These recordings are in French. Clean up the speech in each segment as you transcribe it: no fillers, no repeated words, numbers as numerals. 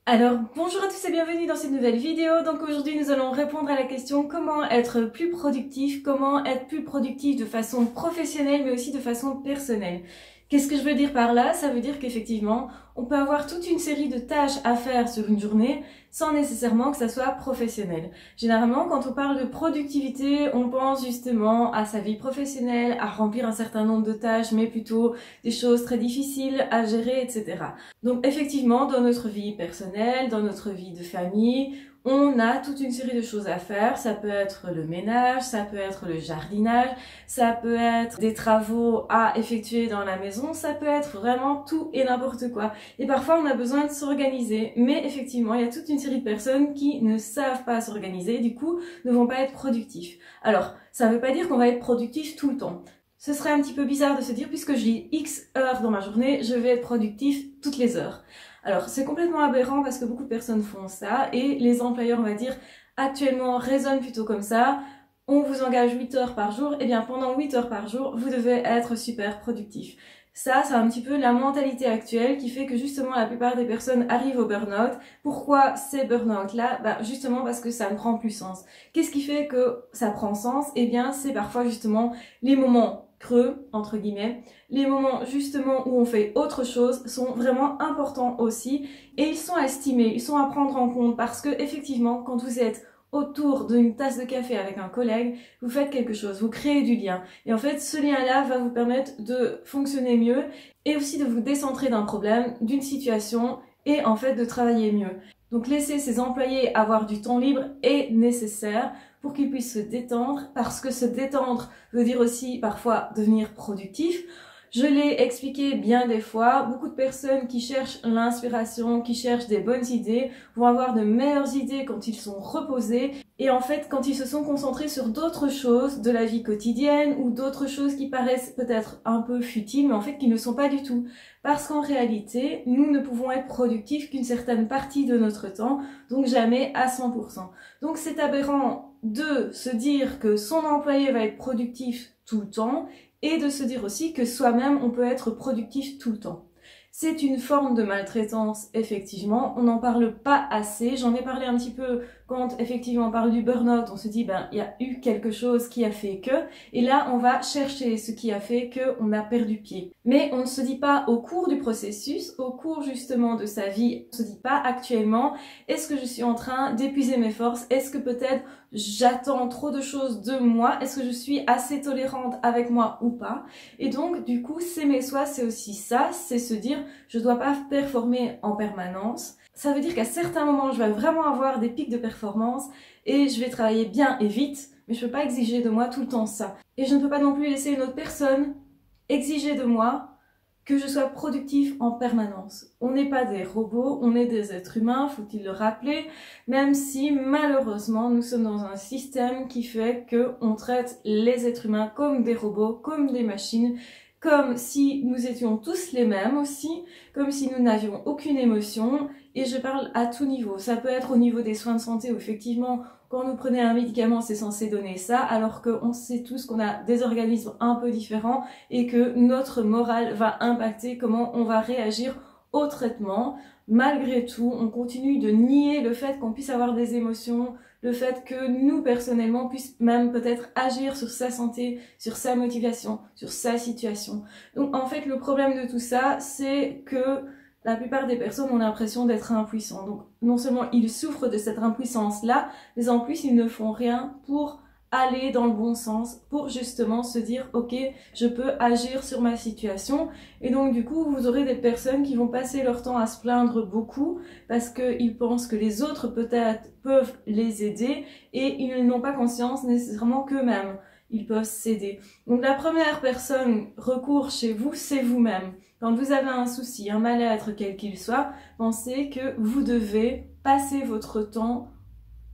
Alors bonjour à tous et bienvenue dans cette nouvelle vidéo. Donc aujourd'hui nous allons répondre à la question comment être plus productif, comment être plus productif de façon professionnelle mais aussi de façon personnelle. Qu'est-ce que je veux dire par là? Ça veut dire qu'effectivement on peut avoir toute une série de tâches à faire sur une journée sans nécessairement que ça soit professionnel. Généralement quand on parle de productivité on pense justement à sa vie professionnelle, à remplir un certain nombre de tâches mais plutôt des choses très difficiles à gérer, etc. Donc effectivement, dans notre vie personnelle, dans notre vie de famille, on a toute une série de choses à faire. Ça peut être le ménage, ça peut être le jardinage, ça peut être des travaux à effectuer dans la maison, ça peut être vraiment tout et n'importe quoi. Et parfois, on a besoin de s'organiser. Mais effectivement, il y a toute une série de personnes qui ne savent pas s'organiser, du coup, ne vont pas être productifs. Alors, ça ne veut pas dire qu'on va être productif tout le temps. Ce serait un petit peu bizarre de se dire, puisque je lis X heures dans ma journée, je vais être productif toutes les heures. Alors, c'est complètement aberrant parce que beaucoup de personnes font ça et les employeurs, on va dire, actuellement raisonnent plutôt comme ça. On vous engage 8 heures par jour, et bien pendant 8 heures par jour, vous devez être super productif. Ça, c'est un petit peu la mentalité actuelle qui fait que justement la plupart des personnes arrivent au burn-out. Pourquoi ces burn-out-là? Justement parce que ça ne prend plus sens. Qu'est-ce qui fait que ça prend sens? Eh bien, c'est parfois justement les moments creux, entre guillemets, les moments justement où on fait autre chose sont vraiment importants aussi et ils sont à estimer, ils sont à prendre en compte parce que effectivement, quand vous êtes autour d'une tasse de café avec un collègue, vous faites quelque chose, vous créez du lien. Et en fait, ce lien-là va vous permettre de fonctionner mieux et aussi de vous décentrer d'un problème, d'une situation et en fait de travailler mieux. Donc laisser ses employés avoir du temps libre est nécessaire pour qu'ils puissent se détendre, parce que se détendre veut dire aussi parfois devenir productif. Je l'ai expliqué bien des fois, beaucoup de personnes qui cherchent l'inspiration, qui cherchent des bonnes idées, vont avoir de meilleures idées quand ils sont reposés et en fait quand ils se sont concentrés sur d'autres choses de la vie quotidienne ou d'autres choses qui paraissent peut-être un peu futiles mais en fait qui ne sont pas du tout. Parce qu'en réalité, nous ne pouvons être productifs qu'une certaine partie de notre temps, donc jamais à 100%. Donc c'est aberrant de se dire que son employé va être productif tout le temps et de se dire aussi que soi-même on peut être productif tout le temps. C'est une forme de maltraitance, effectivement, on n'en parle pas assez, j'en ai parlé un petit peu quand effectivement on parle du burn-out, on se dit il y a eu quelque chose qui a fait que, et là on va chercher ce qui a fait qu'on a perdu pied. Mais on ne se dit pas au cours du processus, au cours justement de sa vie, on ne se dit pas actuellement, est-ce que je suis en train d'épuiser mes forces, est-ce que peut-être j'attends trop de choses de moi, est-ce que je suis assez tolérante avec moi ou pas? Et donc du coup s'aimer soi c'est aussi ça, c'est se dire je dois pas performer en permanence. Ça veut dire qu'à certains moments je vais vraiment avoir des pics de performance et je vais travailler bien et vite, mais je peux pas exiger de moi tout le temps ça. Et je ne peux pas non plus laisser une autre personne exiger de moi que je sois productif en permanence. On n'est pas des robots, on est des êtres humains, faut-il le rappeler, même si malheureusement nous sommes dans un système qui fait qu'on traite les êtres humains comme des robots, comme des machines, comme si nous étions tous les mêmes aussi, comme si nous n'avions aucune émotion, et je parle à tout niveau. Ça peut être au niveau des soins de santé où effectivement quand nous prenez un médicament, c'est censé donner ça, alors qu'on sait tous qu'on a des organismes un peu différents et que notre morale va impacter comment on va réagir au traitement. Malgré tout, on continue de nier le fait qu'on puisse avoir des émotions, le fait que nous, personnellement, puissions même peut-être agir sur sa santé, sur sa motivation, sur sa situation. Donc en fait, le problème de tout ça, c'est que la plupart des personnes ont l'impression d'être impuissants. Donc non seulement ils souffrent de cette impuissance-là, mais en plus ils ne font rien pour aller dans le bon sens, pour justement se dire ok, je peux agir sur ma situation. Et donc du coup vous aurez des personnes qui vont passer leur temps à se plaindre beaucoup parce qu'ils pensent que les autres peut-être peuvent les aider et ils n'ont pas conscience nécessairement qu'eux-mêmes ils peuvent s'aider. Donc la première personne recours chez vous, c'est vous-même. Quand vous avez un souci, un mal-être quel qu'il soit, pensez que vous devez passer votre temps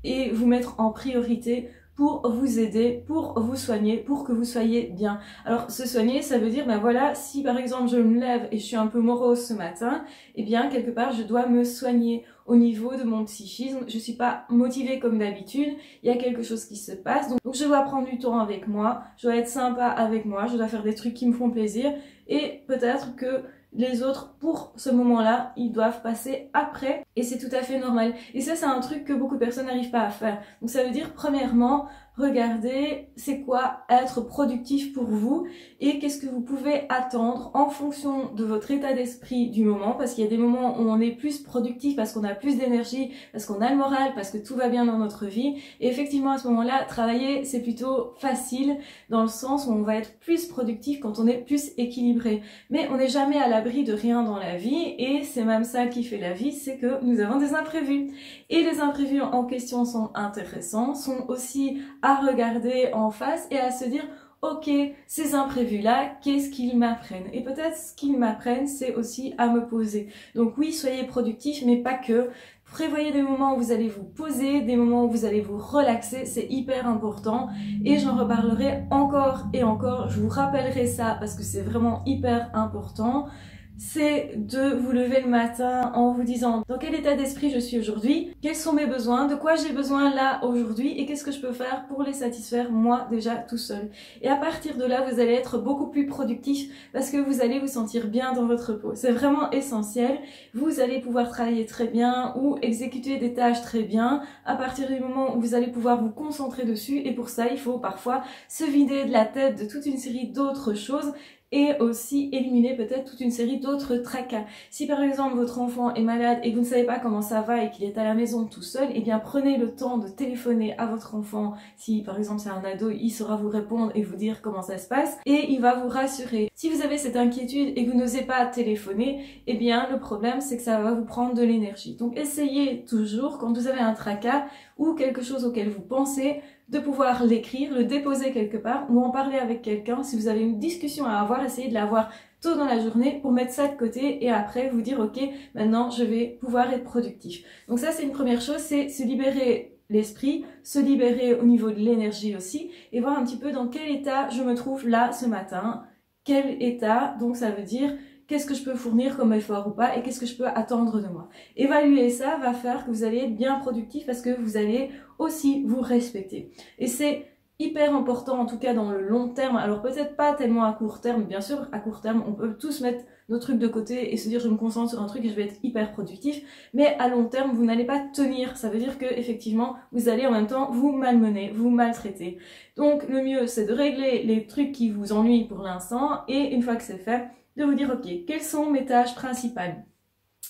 et vous mettre en priorité pour vous aider, pour vous soigner, pour que vous soyez bien. Alors se soigner, ça veut dire, voilà, si par exemple je me lève et je suis un peu morose ce matin, eh bien quelque part je dois me soigner au niveau de mon psychisme, je suis pas motivée comme d'habitude, il y a quelque chose qui se passe, donc je dois prendre du temps avec moi, je dois être sympa avec moi, je dois faire des trucs qui me font plaisir, et peut-être que Les autres, pour ce moment-là, ils doivent passer après et c'est tout à fait normal. Et ça, c'est un truc que beaucoup de personnes n'arrivent pas à faire. Donc ça veut dire, premièrement, regardez c'est quoi être productif pour vous et qu'est-ce que vous pouvez attendre en fonction de votre état d'esprit du moment, parce qu'il y a des moments où on est plus productif parce qu'on a plus d'énergie, parce qu'on a le moral, parce que tout va bien dans notre vie. Et effectivement, à ce moment-là, travailler, c'est plutôt facile dans le sens où on va être plus productif quand on est plus équilibré. Mais on n'est jamais à l'abri de rien dans la vie et c'est même ça qui fait la vie, c'est que nous avons des imprévus. Et les imprévus en question sont intéressants, sont aussi à regarder en face et à se dire ok, ces imprévus-là, qu'est-ce qu'ils m'apprennent? Et peut-être ce qu'ils m'apprennent, c'est aussi à me poser. Donc oui, soyez productifs, mais pas que. Prévoyez des moments où vous allez vous poser, des moments où vous allez vous relaxer, c'est hyper important. Et j'en reparlerai encore et encore, je vous rappellerai ça parce que c'est vraiment hyper important. C'est de vous lever le matin en vous disant dans quel état d'esprit je suis aujourd'hui, quels sont mes besoins, de quoi j'ai besoin là aujourd'hui et qu'est-ce que je peux faire pour les satisfaire moi déjà tout seul. Et à partir de là, vous allez être beaucoup plus productif parce que vous allez vous sentir bien dans votre peau. C'est vraiment essentiel. Vous allez pouvoir travailler très bien ou exécuter des tâches très bien à partir du moment où vous allez pouvoir vous concentrer dessus et pour ça, il faut parfois se vider de la tête de toute une série d'autres choses et aussi éliminer peut-être toute une série d'autres tracas. Si par exemple votre enfant est malade et que vous ne savez pas comment ça va et qu'il est à la maison tout seul, eh bien prenez le temps de téléphoner à votre enfant. Si par exemple c'est un ado, il saura vous répondre et vous dire comment ça se passe et il va vous rassurer. Si vous avez cette inquiétude et que vous n'osez pas téléphoner, eh bien le problème c'est que ça va vous prendre de l'énergie. Donc essayez toujours quand vous avez un tracas ou quelque chose auquel vous pensez, de pouvoir l'écrire, le déposer quelque part ou en parler avec quelqu'un. Si vous avez une discussion à avoir, essayez de l'avoir tôt dans la journée pour mettre ça de côté et après vous dire ok, maintenant je vais pouvoir être productif. Donc ça c'est une première chose, c'est se libérer l'esprit, se libérer au niveau de l'énergie aussi et voir un petit peu dans quel état je me trouve là ce matin, quel état, donc ça veut dire qu'est-ce que je peux fournir comme effort ou pas et qu'est-ce que je peux attendre de moi. Évaluer ça va faire que vous allez être bien productif parce que vous allez aussi vous respecter. Et c'est hyper important en tout cas dans le long terme, alors peut-être pas tellement à court terme, bien sûr à court terme on peut tous mettre nos trucs de côté et se dire je me concentre sur un truc et je vais être hyper productif, mais à long terme vous n'allez pas tenir, ça veut dire que effectivement vous allez en même temps vous malmener, vous maltraiter. Donc le mieux c'est de régler les trucs qui vous ennuient pour l'instant et une fois que c'est fait, de vous dire ok, quelles sont mes tâches principales.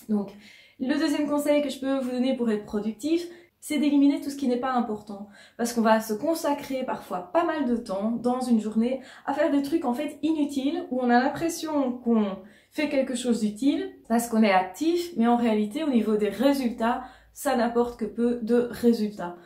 Donc le deuxième conseil que je peux vous donner pour être productif, c'est d'éliminer tout ce qui n'est pas important. Parce qu'on va se consacrer parfois pas mal de temps dans une journée à faire des trucs en fait inutiles où on a l'impression qu'on fait quelque chose d'utile parce qu'on est actif, mais en réalité au niveau des résultats, ça n'apporte que peu de résultats.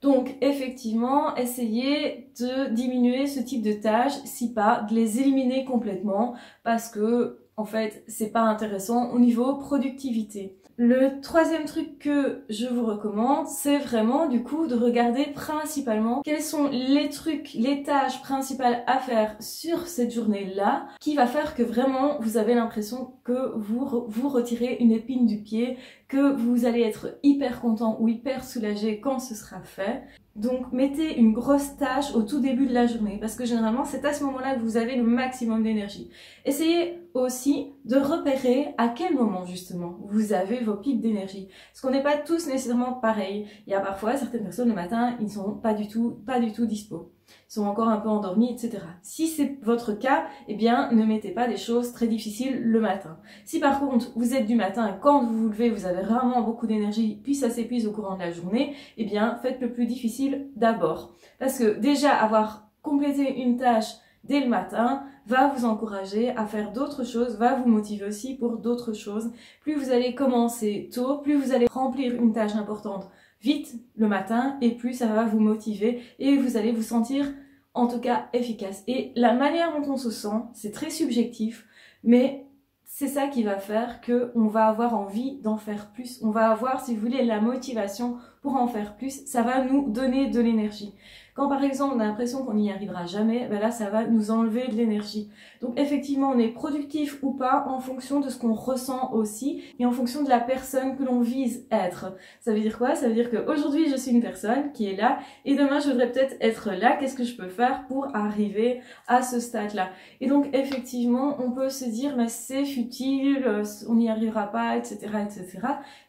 Donc effectivement, essayez de diminuer ce type de tâches, si pas de les éliminer complètement parce que en fait, c'est pas intéressant au niveau productivité. Le troisième truc que je vous recommande, c'est vraiment du coup de regarder principalement quels sont les trucs, les tâches principales à faire sur cette journée-là qui va faire que vraiment vous avez l'impression que vous retirez une épine du pied, que vous allez être hyper content ou hyper soulagé quand ce sera fait. Donc mettez une grosse tâche au tout début de la journée parce que généralement c'est à ce moment-là que vous avez le maximum d'énergie. Essayez aussi de repérer à quel moment justement vous avez vos pics d'énergie. Parce qu'on n'est pas tous nécessairement pareils. Il y a parfois certaines personnes le matin, ils ne sont pas du tout dispo. Ils sont encore un peu endormis, etc. Si c'est votre cas, eh bien ne mettez pas des choses très difficiles le matin. Si par contre vous êtes du matin et quand vous vous levez, vous avez vraiment beaucoup d'énergie, puis ça s'épuise au courant de la journée, eh bien faites le plus difficile d'abord. Parce que déjà avoir complété une tâche dès le matin va vous encourager à faire d'autres choses, va vous motiver aussi pour d'autres choses. Plus vous allez commencer tôt, plus vous allez remplir une tâche importante vite le matin et plus ça va vous motiver et vous allez vous sentir en tout cas efficace. Et la manière dont on se sent, c'est très subjectif, mais c'est ça qui va faire qu'on va avoir envie d'en faire plus. On va avoir, si vous voulez, la motivation pour en faire plus, ça va nous donner de l'énergie. Quand par exemple on a l'impression qu'on n'y arrivera jamais, ben là ça va nous enlever de l'énergie. Donc effectivement on est productif ou pas en fonction de ce qu'on ressent aussi et en fonction de la personne que l'on vise être. Ça veut dire quoi? Ça veut dire qu'aujourd'hui je suis une personne qui est là et demain je voudrais peut-être être là. Qu'est-ce que je peux faire pour arriver à ce stade-là? Et donc effectivement on peut se dire mais c'est futile, on n'y arrivera pas, etc., etc.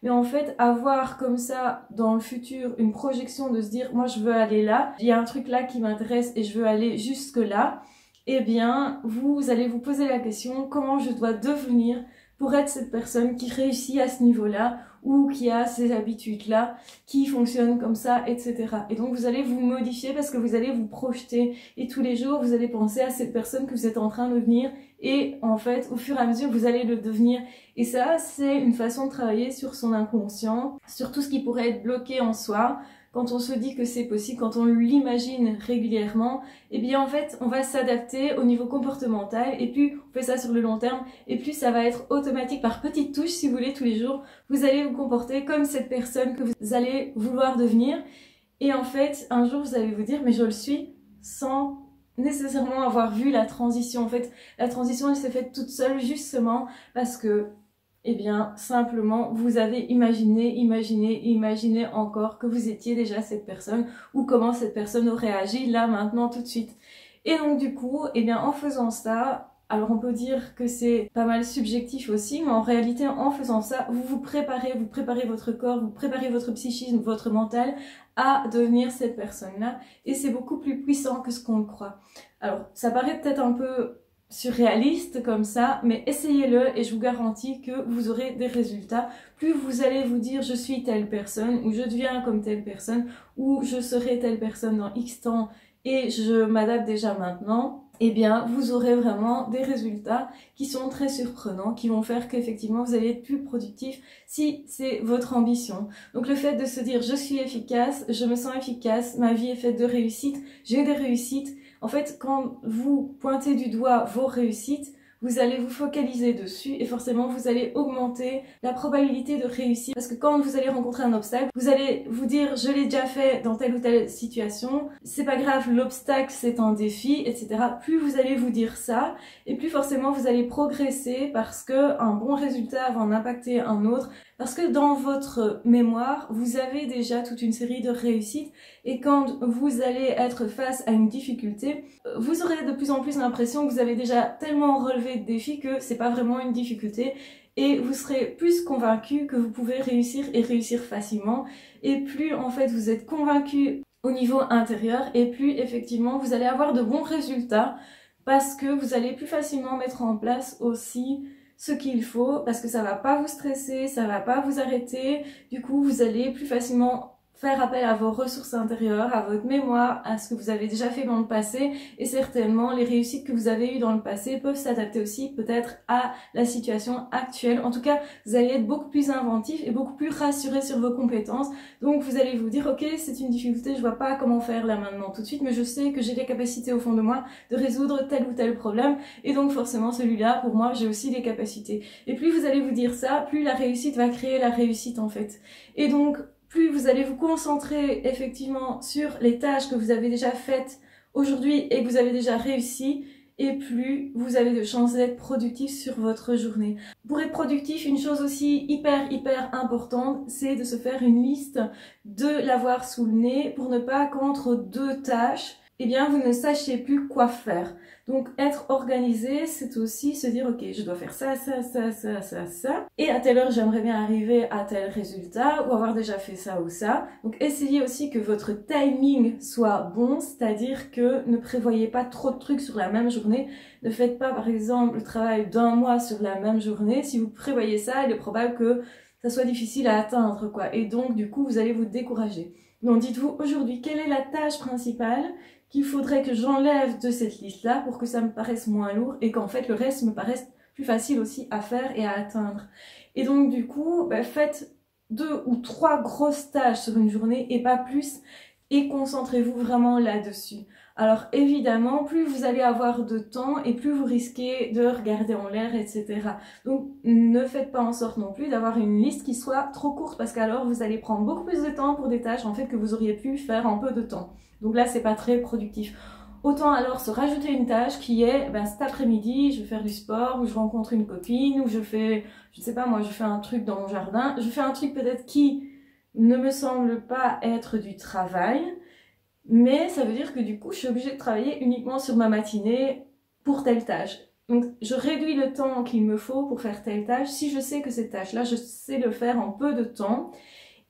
Mais en fait avoir comme ça dans le futur une projection de se dire moi je veux aller là, il y a un truc là qui m'intéresse et je veux aller jusque là, eh bien vous allez vous poser la question comment je dois devenir pour être cette personne qui réussit à ce niveau-là ou qui a ces habitudes-là, qui fonctionne comme ça, etc. Et donc vous allez vous modifier parce que vous allez vous projeter et tous les jours vous allez penser à cette personne que vous êtes en train de devenir et en fait au fur et à mesure vous allez le devenir. Et ça c'est une façon de travailler sur son inconscient, sur tout ce qui pourrait être bloqué en soi. Quand on se dit que c'est possible, quand on l'imagine régulièrement, eh bien en fait on va s'adapter au niveau comportemental et plus on fait ça sur le long terme et plus ça va être automatique par petites touches si vous voulez tous les jours. Vous allez vous comporter comme cette personne que vous allez vouloir devenir et en fait un jour vous allez vous dire mais je le suis sans nécessairement avoir vu la transition. En fait la transition elle s'est faite toute seule justement parce que eh bien, simplement, vous avez imaginé encore que vous étiez déjà cette personne ou comment cette personne aurait agi là, maintenant, tout de suite. Et donc, du coup, eh bien, en faisant ça, alors on peut dire que c'est pas mal subjectif aussi, mais en réalité, en faisant ça, vous préparez votre corps, vous préparez votre psychisme, votre mental à devenir cette personne-là. Et c'est beaucoup plus puissant que ce qu'on le croit. Alors, ça paraît peut-être un peu surréaliste comme ça, mais essayez-le et je vous garantis que vous aurez des résultats. Plus vous allez vous dire je suis telle personne ou je deviens comme telle personne ou je serai telle personne dans X temps et je m'adapte déjà maintenant, eh bien vous aurez vraiment des résultats qui sont très surprenants, qui vont faire qu'effectivement vous allez être plus productif si c'est votre ambition. Donc le fait de se dire je suis efficace, je me sens efficace, ma vie est faite de réussites, j'ai des réussites. En fait, quand vous pointez du doigt vos réussites, vous allez vous focaliser dessus et forcément vous allez augmenter la probabilité de réussir parce que quand vous allez rencontrer un obstacle, vous allez vous dire je l'ai déjà fait dans telle ou telle situation, c'est pas grave, l'obstacle c'est un défi, etc. Plus vous allez vous dire ça et plus forcément vous allez progresser parce que un bon résultat va en impacter un autre, parce que dans votre mémoire vous avez déjà toute une série de réussites et quand vous allez être face à une difficulté, vous aurez de plus en plus l'impression que vous avez déjà tellement relevé de défis que c'est pas vraiment une difficulté et vous serez plus convaincu que vous pouvez réussir et réussir facilement et plus en fait vous êtes convaincu au niveau intérieur et plus effectivement vous allez avoir de bons résultats parce que vous allez plus facilement mettre en place aussi ce qu'il faut parce que ça va pas vous stresser, ça va pas vous arrêter, du coup vous allez plus facilement faire appel à vos ressources intérieures, à votre mémoire, à ce que vous avez déjà fait dans le passé et certainement les réussites que vous avez eues dans le passé peuvent s'adapter aussi peut-être à la situation actuelle. En tout cas, vous allez être beaucoup plus inventif et beaucoup plus rassuré sur vos compétences. Donc vous allez vous dire ok, c'est une difficulté, je vois pas comment faire là maintenant tout de suite, mais je sais que j'ai les capacités au fond de moi de résoudre tel ou tel problème et donc forcément celui-là, pour moi, j'ai aussi les capacités. Et plus vous allez vous dire ça, plus la réussite va créer la réussite en fait. Et donc plus vous allez vous concentrer effectivement sur les tâches que vous avez déjà faites aujourd'hui et que vous avez déjà réussi, et plus vous avez de chances d'être productif sur votre journée. Pour être productif, une chose aussi hyper importante, c'est de se faire une liste, de l'avoir sous le nez pour ne pas qu'entre deux tâches, eh bien vous ne sachiez plus quoi faire. Donc être organisé, c'est aussi se dire ok, je dois faire ça, et à telle heure j'aimerais bien arriver à tel résultat ou avoir déjà fait ça ou ça. Donc essayez aussi que votre timing soit bon, c'est-à-dire que ne prévoyez pas trop de trucs sur la même journée. Ne faites pas par exemple le travail d'un mois sur la même journée. Si vous prévoyez ça, il est probable que ça soit difficile à atteindre quoi. Et donc du coup vous allez vous décourager. Donc dites-vous aujourd'hui quelle est la tâche principale qu'il faudrait que j'enlève de cette liste-là pour que ça me paraisse moins lourd et qu'en fait le reste me paraisse plus facile aussi à faire et à atteindre. Et donc du coup, faites 2 ou 3 grosses tâches sur une journée et pas plus et concentrez-vous vraiment là-dessus. Alors évidemment, plus vous allez avoir de temps et plus vous risquez de regarder en l'air, etc. Donc ne faites pas en sorte non plus d'avoir une liste qui soit trop courte parce qu'alors vous allez prendre beaucoup plus de temps pour des tâches en fait que vous auriez pu faire en peu de temps. Donc là, c'est pas très productif. Autant alors se rajouter une tâche qui est, cet après-midi, je vais faire du sport, ou je rencontre une copine, ou je fais, je sais pas moi, je fais un truc dans mon jardin, je fais un truc peut-être qui ne me semble pas être du travail, mais ça veut dire que du coup, je suis obligée de travailler uniquement sur ma matinée pour telle tâche. Donc, je réduis le temps qu'il me faut pour faire telle tâche si je sais que cette tâche-là, je sais le faire en peu de temps.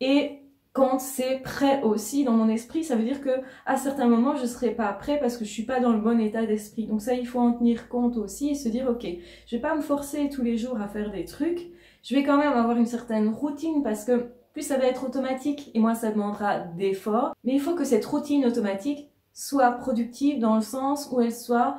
Et quand c'est prêt aussi dans mon esprit, ça veut dire que à certains moments, je serai pas prêt parce que je suis pas dans le bon état d'esprit. Donc ça, il faut en tenir compte aussi et se dire, ok, je vais pas me forcer tous les jours à faire des trucs. Je vais quand même avoir une certaine routine parce que plus ça va être automatique et moins ça demandera d'efforts. Mais il faut que cette routine automatique soit productive dans le sens où elle soit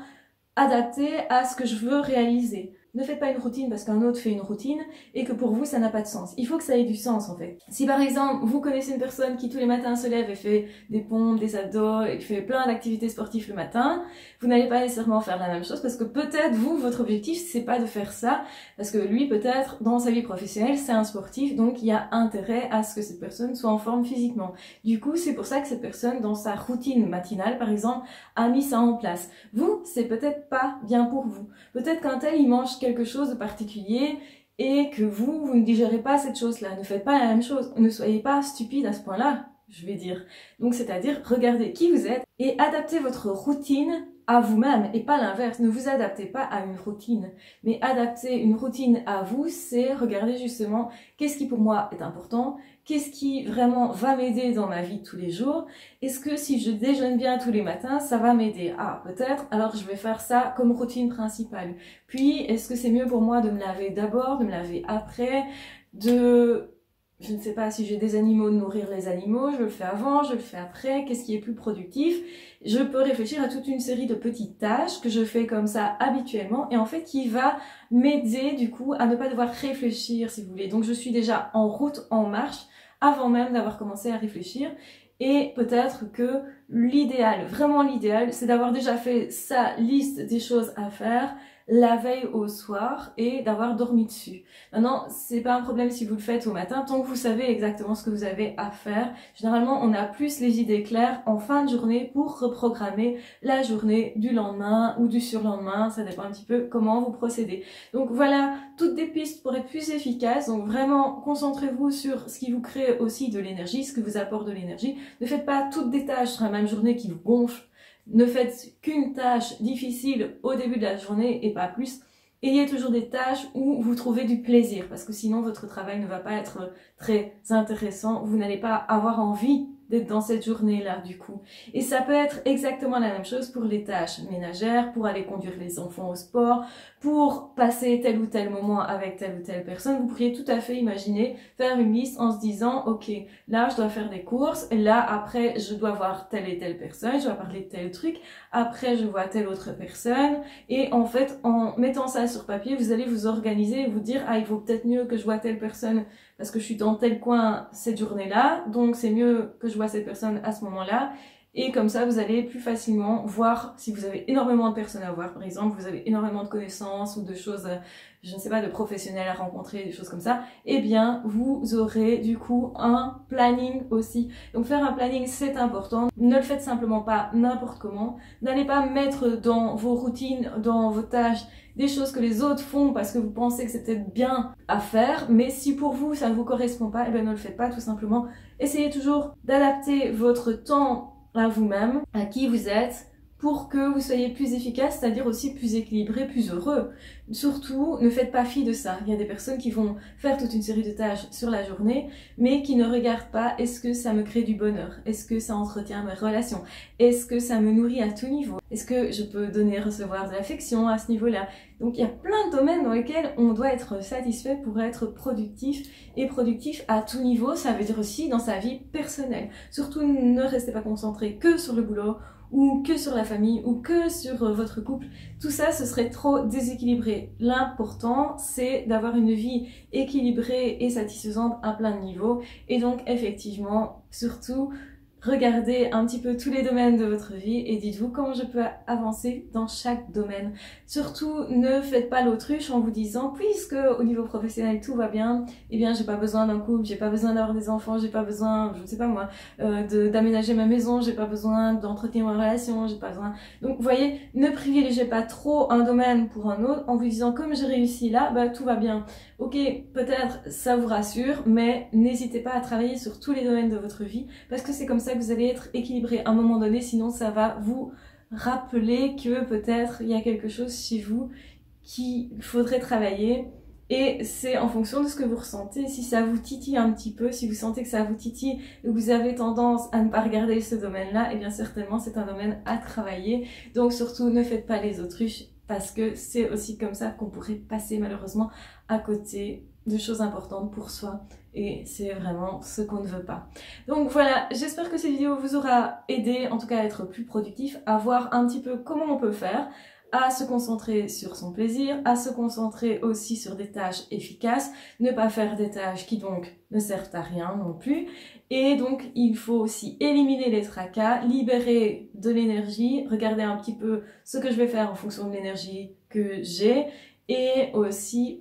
adaptée à ce que je veux réaliser. Ne faites pas une routine parce qu'un autre fait une routine et que pour vous ça n'a pas de sens. Il faut que ça ait du sens en fait. Si par exemple vous connaissez une personne qui tous les matins se lève et fait des pompes, des abdos et fait plein d'activités sportives le matin, vous n'allez pas nécessairement faire la même chose parce que peut-être vous, votre objectif c'est pas de faire ça parce que lui peut-être dans sa vie professionnelle c'est un sportif donc il y a intérêt à ce que cette personne soit en forme physiquement. Du coup c'est pour ça que cette personne dans sa routine matinale par exemple a mis ça en place. Vous c'est peut-être pas bien pour vous. Peut-être qu'un tel il mange quelque chose de particulier et que vous ne digérez pas cette chose-là. Ne faites pas la même chose. Ne soyez pas stupide à ce point-là, je vais dire. Donc, c'est-à-dire, regardez qui vous êtes et adaptez votre routine à vous-même et pas l'inverse. Ne vous adaptez pas à une routine, mais adapter une routine à vous, c'est regarder justement qu'est-ce qui pour moi est important, qu'est-ce qui vraiment va m'aider dans ma vie de tous les jours. Est-ce que si je déjeune bien tous les matins, ça va m'aider? Ah, peut-être, alors je vais faire ça comme routine principale. Puis, est-ce que c'est mieux pour moi de me laver d'abord, de me laver après, je ne sais pas si j'ai des animaux, de nourrir les animaux, je le fais avant, je le fais après, qu'est-ce qui est plus productif? Je peux réfléchir à toute une série de petites tâches que je fais comme ça habituellement et en fait qui va m'aider du coup à ne pas devoir réfléchir si vous voulez. Donc je suis déjà en route, en marche, avant même d'avoir commencé à réfléchir. Et peut-être que l'idéal, vraiment l'idéal, c'est d'avoir déjà fait sa liste des choses à faire la veille au soir et d'avoir dormi dessus. Maintenant, c'est pas un problème si vous le faites au matin, tant que vous savez exactement ce que vous avez à faire. Généralement, on a plus les idées claires en fin de journée pour reprogrammer la journée du lendemain ou du surlendemain, ça dépend un petit peu comment vous procédez. Donc voilà, toutes des pistes pour être plus efficace. Donc vraiment, concentrez-vous sur ce qui vous crée aussi de l'énergie, ce que vous apporte de l'énergie. Ne faites pas toutes des tâches sur la même journée qui vous gonflent. Ne faites qu'une tâche difficile au début de la journée et pas plus. Ayez toujours des tâches où vous trouvez du plaisir parce que sinon votre travail ne va pas être très intéressant. Vous n'allez pas avoir envie d'être dans cette journée-là du coup. Et ça peut être exactement la même chose pour les tâches ménagères, pour aller conduire les enfants au sport, pour passer tel ou tel moment avec telle ou telle personne. Vous pourriez tout à fait imaginer faire une liste en se disant ok, là je dois faire des courses, et là après je dois voir telle et telle personne, je dois parler de tel truc, après je vois telle autre personne, et en fait en mettant ça sur papier, vous allez vous organiser et vous dire ah il vaut peut-être mieux que je vois telle personne parce que je suis dans tel coin cette journée-là, donc c'est mieux que je vois cette personne à ce moment-là. Et comme ça, vous allez plus facilement voir si vous avez énormément de personnes à voir. Par exemple, vous avez énormément de connaissances ou de choses, je ne sais pas, de professionnels à rencontrer, des choses comme ça. Eh bien, vous aurez du coup un planning aussi. Donc faire un planning, c'est important. Ne le faites simplement pas n'importe comment. N'allez pas mettre dans vos routines, dans vos tâches, des choses que les autres font parce que vous pensez que c'est peut-être bien à faire. Mais si pour vous, ça ne vous correspond pas, eh bien ne le faites pas tout simplement. Essayez toujours d'adapter votre temps à vous-même, à qui vous êtes, pour que vous soyez plus efficace, c'est-à-dire aussi plus équilibré, plus heureux. Surtout, ne faites pas fi de ça. Il y a des personnes qui vont faire toute une série de tâches sur la journée, mais qui ne regardent pas est-ce que ça me crée du bonheur, est-ce que ça entretient mes relations, est-ce que ça me nourrit à tout niveau, est-ce que je peux donner, recevoir de l'affection à ce niveau-là. Donc il y a plein de domaines dans lesquels on doit être satisfait pour être productif, et productif à tout niveau, ça veut dire aussi dans sa vie personnelle. Surtout ne restez pas concentré que sur le boulot, ou que sur la famille, ou que sur votre couple. Tout ça, ce serait trop déséquilibré. L'important, c'est d'avoir une vie équilibrée et satisfaisante à plein de niveaux. Et donc, effectivement, surtout, regardez un petit peu tous les domaines de votre vie et dites-vous comment je peux avancer dans chaque domaine. Surtout, ne faites pas l'autruche en vous disant, puisque au niveau professionnel tout va bien, eh bien j'ai pas besoin d'un couple, j'ai pas besoin d'avoir des enfants, j'ai pas besoin, je ne sais pas moi, d'aménager ma maison, j'ai pas besoin d'entretenir ma relation, j'ai pas besoin... Donc vous voyez, ne privilégiez pas trop un domaine pour un autre en vous disant, comme j'ai réussi là, bah tout va bien. Ok, peut-être ça vous rassure, mais n'hésitez pas à travailler sur tous les domaines de votre vie parce que c'est comme ça que vous allez être équilibré à un moment donné, sinon ça va vous rappeler que peut-être il y a quelque chose chez vous qu'il faudrait travailler et c'est en fonction de ce que vous ressentez. Si ça vous titille un petit peu, si vous sentez que ça vous titille et que vous avez tendance à ne pas regarder ce domaine-là, eh bien certainement c'est un domaine à travailler. Donc surtout ne faites pas les autruches parce que c'est aussi comme ça qu'on pourrait passer malheureusement à côté de choses importantes pour soi et c'est vraiment ce qu'on ne veut pas. Donc voilà, j'espère que cette vidéo vous aura aidé en tout cas à être plus productif, à voir un petit peu comment on peut faire, à se concentrer sur son plaisir, à se concentrer aussi sur des tâches efficaces, ne pas faire des tâches qui donc ne servent à rien non plus. Et donc il faut aussi éliminer les tracas, libérer de l'énergie, regarder un petit peu ce que je vais faire en fonction de l'énergie que j'ai et aussi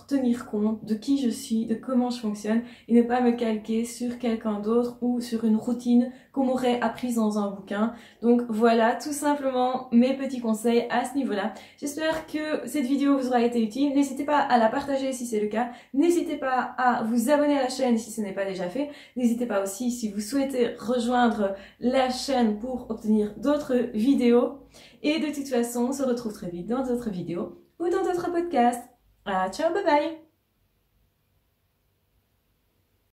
tenir compte de qui je suis, de comment je fonctionne et ne pas me calquer sur quelqu'un d'autre ou sur une routine qu'on m'aurait apprise dans un bouquin. Donc voilà tout simplement mes petits conseils à ce niveau-là. J'espère que cette vidéo vous aura été utile. N'hésitez pas à la partager si c'est le cas. N'hésitez pas à vous abonner à la chaîne si ce n'est pas déjà fait. N'hésitez pas aussi si vous souhaitez rejoindre la chaîne pour obtenir d'autres vidéos. Et de toute façon, on se retrouve très vite dans d'autres vidéos ou dans d'autres podcasts. Ciao, bye bye!